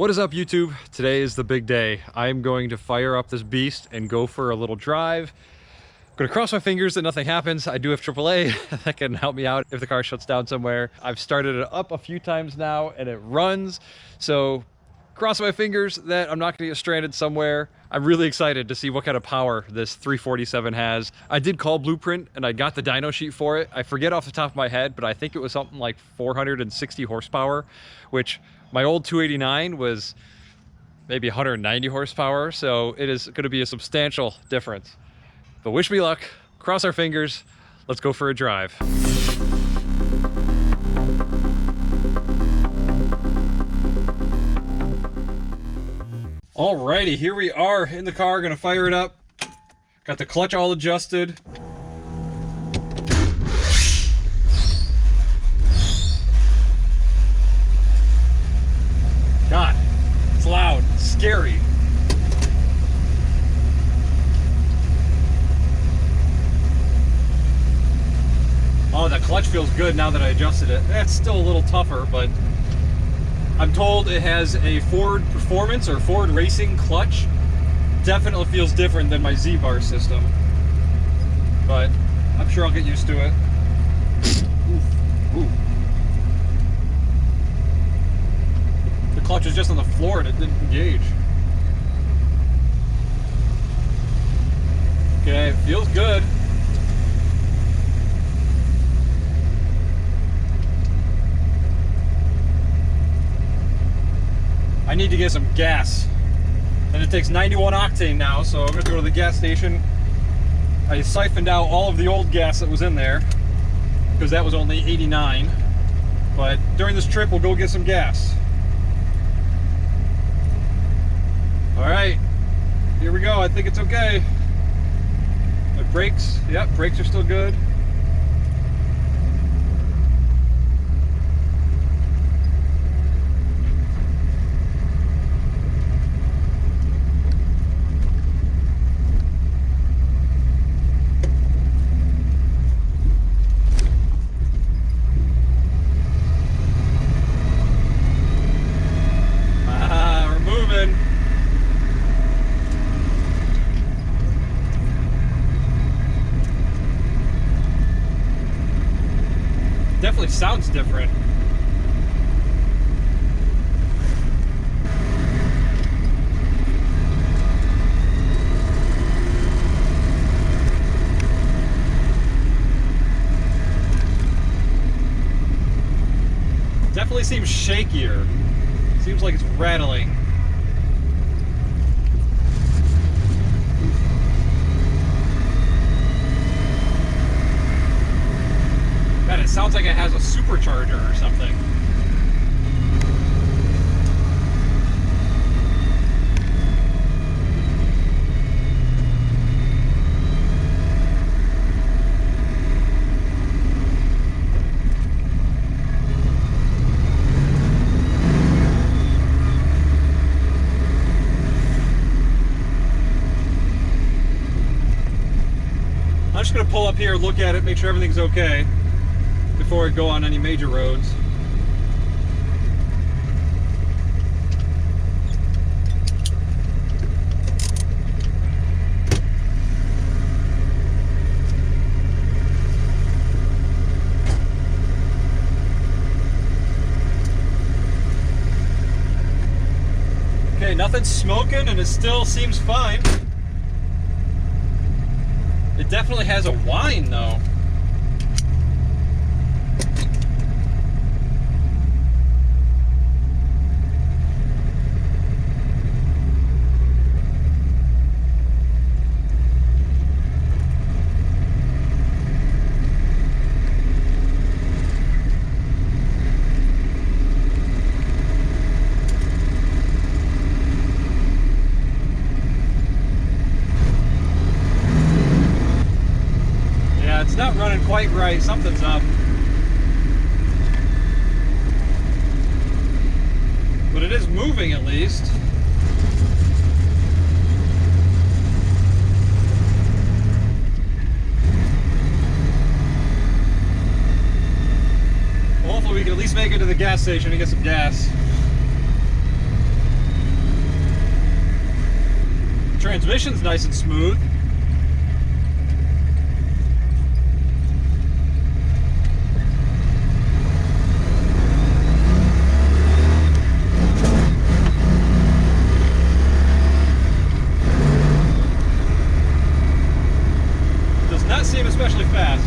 What is up, YouTube? Today is the big day. I'm going to fire up this beast and go for a little drive. I'm gonna cross my fingers that nothing happens. I do have AAA that can help me out if the car shuts down somewhere. I've started it up a few times now and it runs. So cross my fingers that I'm not gonna get stranded somewhere. I'm really excited to see what kind of power this 347 has. I did call Blueprint and I got the dyno sheet for it. I forget off the top of my head, but I think it was something like 460 horsepower, which my old 289 was maybe 190 horsepower. So it is gonna be a substantial difference. But wish me luck, cross our fingers, let's go for a drive. Alrighty, here we are in the car, gonna fire it up. Got the clutch all adjusted. God, it's loud, it's scary. Oh, the clutch feels good now that I adjusted it. It's still a little tougher, but I'm told it has a Ford Performance or Ford Racing clutch. Definitely feels different than my Z-Bar system, but I'm sure I'll get used to it. Ooh. The clutch was just on the floor and it didn't engage. Okay, feels good. I need to get some gas, and it takes 91 octane now, so I'm going to go to the gas station. I siphoned out all of the old gas that was in there because that was only 89, but during this trip we'll go get some gas. Alright, here we go. I think it's okay. My brakes, yep, brakes are still good. Definitely sounds different. Definitely seems shakier. Seems like it's rattling. It sounds like it has a supercharger or something. I'm just going to pull up here, look at it, make sure everything's okay before I go on any major roads. Okay, nothing's smoking and it still seems fine. It definitely has a whine though. It's not running quite right. Something's up. But it is moving at least. Well, hopefully we can at least make it to the gas station and get some gas. Transmission's nice and smooth. Does not seem especially fast.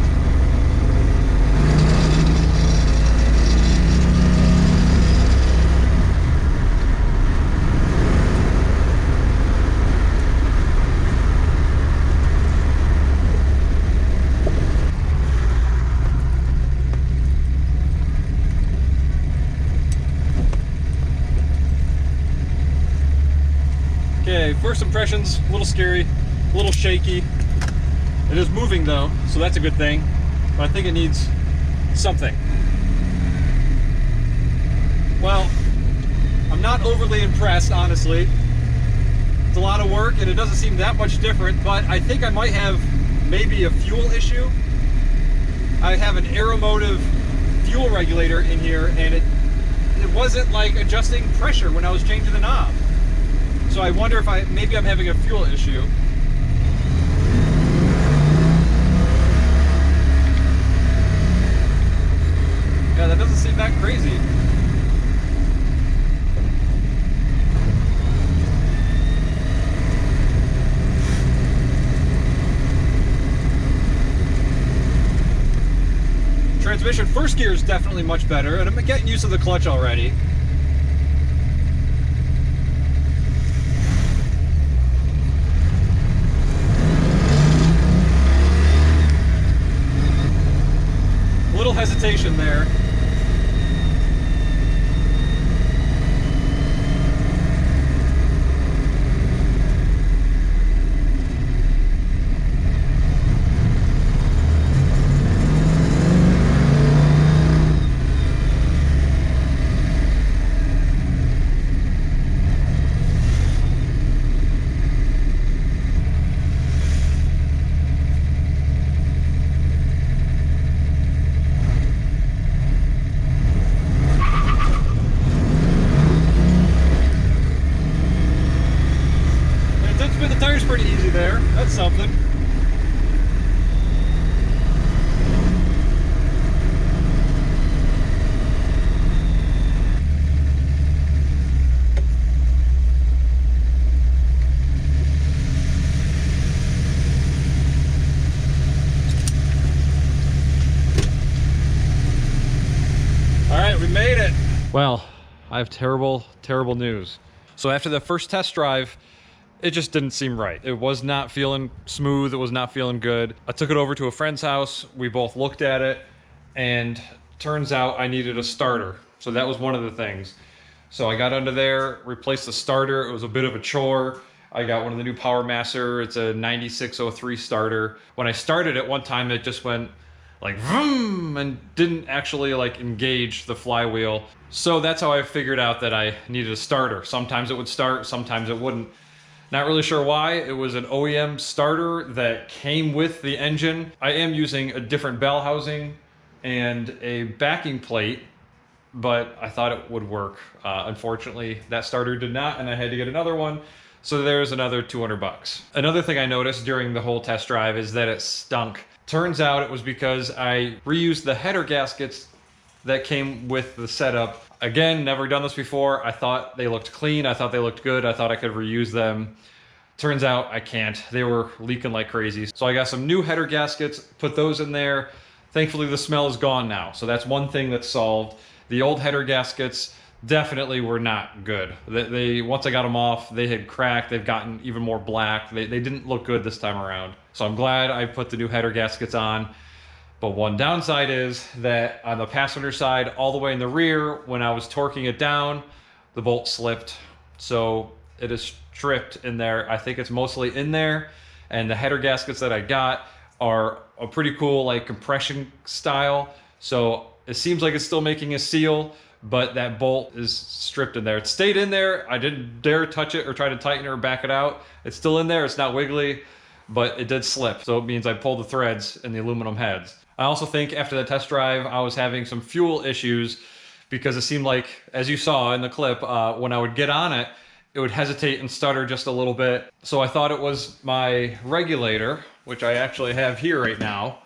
Okay, first impressions, a little scary, a little shaky. It is moving though, so that's a good thing. But I think it needs something. Well, I'm not overly impressed, honestly. It's a lot of work and it doesn't seem that much different, but I think I might have maybe a fuel issue. I have an Aeromotive fuel regulator in here and it wasn't like adjusting pressure when I was changing the knob. So I wonder if maybe I'm having a fuel issue. Yeah, that doesn't seem that crazy. Transmission first gear is definitely much better, and I'm getting used to the clutch already. Little hesitation there. The tire's pretty easy there. That's something. All right, we made it. Well, I have terrible, terrible news. So after the first test drive, it just didn't seem right. It was not feeling smooth. It was not feeling good. I took it over to a friend's house. We both looked at it and turns out I needed a starter. So that was one of the things. So I got under there, replaced the starter. It was a bit of a chore. I got one of the new Power Master. It's a 9603 starter. When I started it one time, it just went like vroom and didn't actually like engage the flywheel. So that's how I figured out that I needed a starter. Sometimes it would start, sometimes it wouldn't. Not really sure why. It was an OEM starter that came with the engine. I am using a different bell housing and a backing plate, but I thought it would work. Unfortunately, that starter did not, and I had to get another one. So there's another 200 bucks. Another thing I noticed during the whole test drive is that it stunk. Turns out it was because I reused the header gaskets that came with the setup. Again, never done this before. I thought they looked clean. I thought they looked good. I thought I could reuse them. Turns out I can't. They were leaking like crazy. So I got some new header gaskets, put those in there. Thankfully, the smell is gone now. So that's one thing that's solved. The old header gaskets definitely were not good. Once I got them off, they had cracked. They've gotten even more black. They didn't look good this time around. So I'm glad I put the new header gaskets on. But one downside is that on the passenger side, all the way in the rear, when I was torquing it down, the bolt slipped. So it is stripped in there. I think it's mostly in there. And the header gaskets that I got are a pretty cool like compression style. So it seems like it's still making a seal, but that bolt is stripped in there. It stayed in there. I didn't dare touch it or try to tighten it or back it out. It's still in there. It's not wiggly, but it did slip. So it means I pulled the threads in the aluminum heads. I also think after the test drive, I was having some fuel issues because it seemed like, as you saw in the clip, when I would get on it, it would hesitate and stutter just a little bit. So I thought it was my regulator, which I actually have here right now.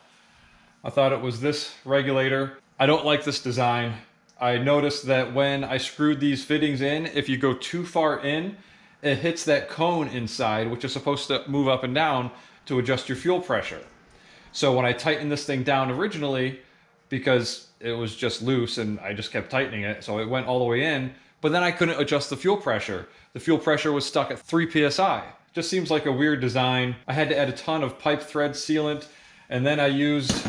I thought it was this regulator. I don't like this design. I noticed that when I screwed these fittings in, if you go too far in, it hits that cone inside, which is supposed to move up and down to adjust your fuel pressure. So when I tightened this thing down originally, because it was just loose and I just kept tightening it, so it went all the way in, but then I couldn't adjust the fuel pressure. The fuel pressure was stuck at 3 psi. Just seems like a weird design. I had to add a ton of pipe thread sealant, and then I used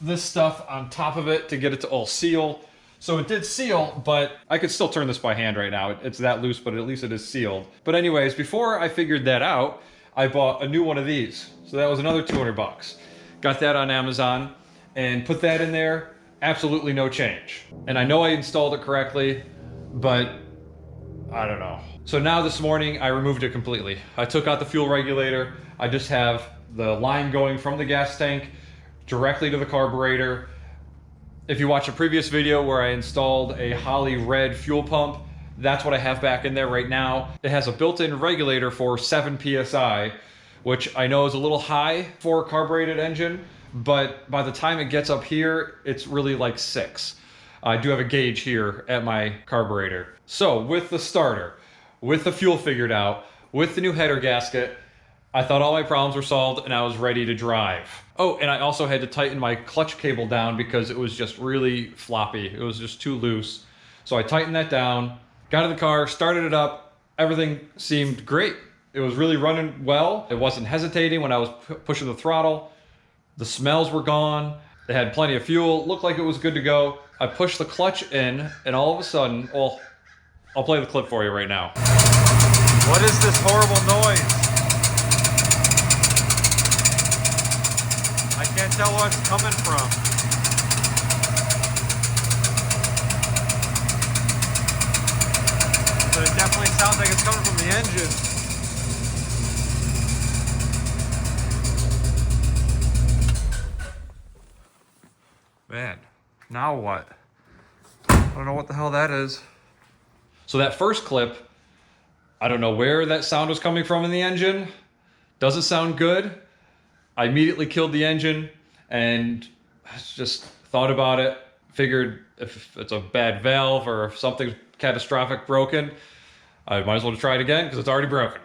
this stuff on top of it to get it to all seal. So it did seal, but I could still turn this by hand right now. It's that loose, but at least it is sealed. But anyways, before I figured that out, I bought a new one of these. So that was another 200 bucks. Got that on Amazon and put that in there. Absolutely no change. And I know I installed it correctly, but I don't know. So now this morning I removed it completely. I took out the fuel regulator. I just have the line going from the gas tank directly to the carburetor. If you watch a previous video where I installed a Holley red fuel pump, that's what I have back in there right now. It has a built-in regulator for 7 psi, which I know is a little high for a carbureted engine, but by the time it gets up here, it's really like 6. I do have a gauge here at my carburetor. So with the starter, with the fuel figured out, with the new header gasket, I thought all my problems were solved and I was ready to drive. Oh, and I also had to tighten my clutch cable down because it was just really floppy. It was just too loose. So I tightened that down, got in the car, started it up. Everything seemed great. It was really running well. It wasn't hesitating when I was pushing the throttle. The smells were gone. It had plenty of fuel. Looked like it was good to go. I pushed the clutch in and all of a sudden, well, I'll play the clip for you right now. What is this horrible noise? I can't tell where it's coming from. But it definitely sounds like it's coming from the engine. Man, now what? I don't know what the hell that is. So that first clip, I don't know where that sound was coming from in the engine. Doesn't sound good. I immediately killed the engine and just thought about it. Figured if it's a bad valve or if something's catastrophic broken, I might as well try it again because it's already broken.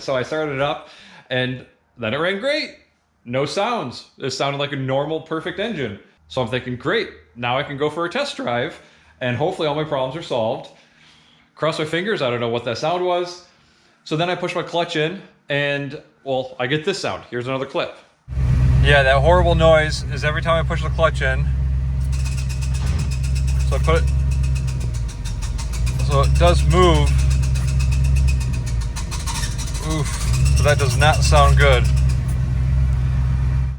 So I started it up and then it ran great. No sounds. It sounded like a normal, perfect engine. So I'm thinking, great, now I can go for a test drive and hopefully all my problems are solved. Cross my fingers, I don't know what that sound was. So then I push my clutch in and, well, I get this sound. Here's another clip. Yeah, that horrible noise is every time I push the clutch in. So I put it, so it does move. Oof, but that does not sound good.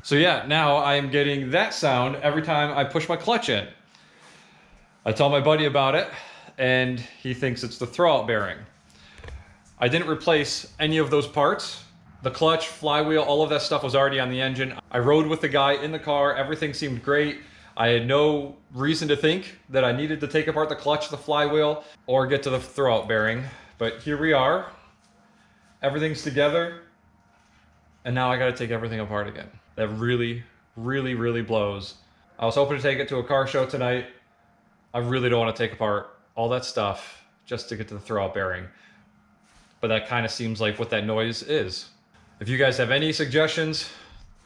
So yeah, now I am getting that sound every time I push my clutch in. I tell my buddy about it and he thinks it's the throwout bearing. I didn't replace any of those parts. The clutch, flywheel, all of that stuff was already on the engine. I rode with the guy in the car. Everything seemed great. I had no reason to think that I needed to take apart the clutch, the flywheel, or get to the throwout bearing. But here we are. Everything's together. And now I gotta take everything apart again. That really, really, really blows. I was hoping to take it to a car show tonight. I really don't want to take apart all that stuff just to get to the throwout bearing. But that kind of seems like what that noise is. If you guys have any suggestions,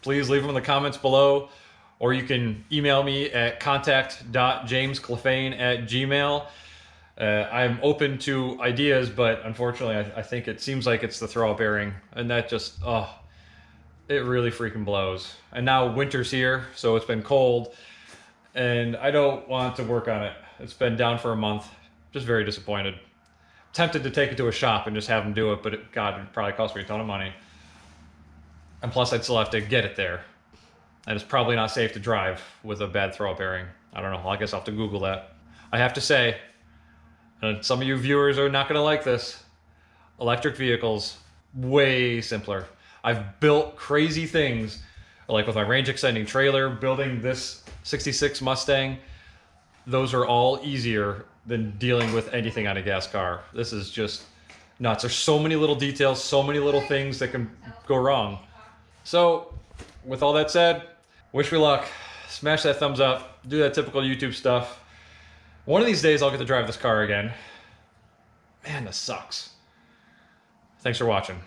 please leave them in the comments below, or you can email me at contact.jamesklafehn@gmail.com. I'm open to ideas, but unfortunately I think it seems like it's the throwout bearing, and that just, it really freaking blows. And now winter's here, so it's been cold, and I don't want to work on it. It's been down for a month. Just very disappointed. Tempted to take it to a shop and just have them do it, but God, it'd probably cost me a ton of money. And plus I'd still have to get it there. And it's probably not safe to drive with a bad throwout bearing. I don't know, I guess I'll have to Google that. I have to say, and some of you viewers are not gonna like this, electric vehicles, way simpler. I've built crazy things, like with my range extending trailer, building this 66 Mustang. Those are all easier than dealing with anything on a gas car. This is just nuts. There's so many little details, so many little things that can go wrong. So with all that said, wish me luck. Smash that thumbs up, do that typical YouTube stuff. One of these days I'll get to drive this car again. Man, this sucks. Thanks for watching.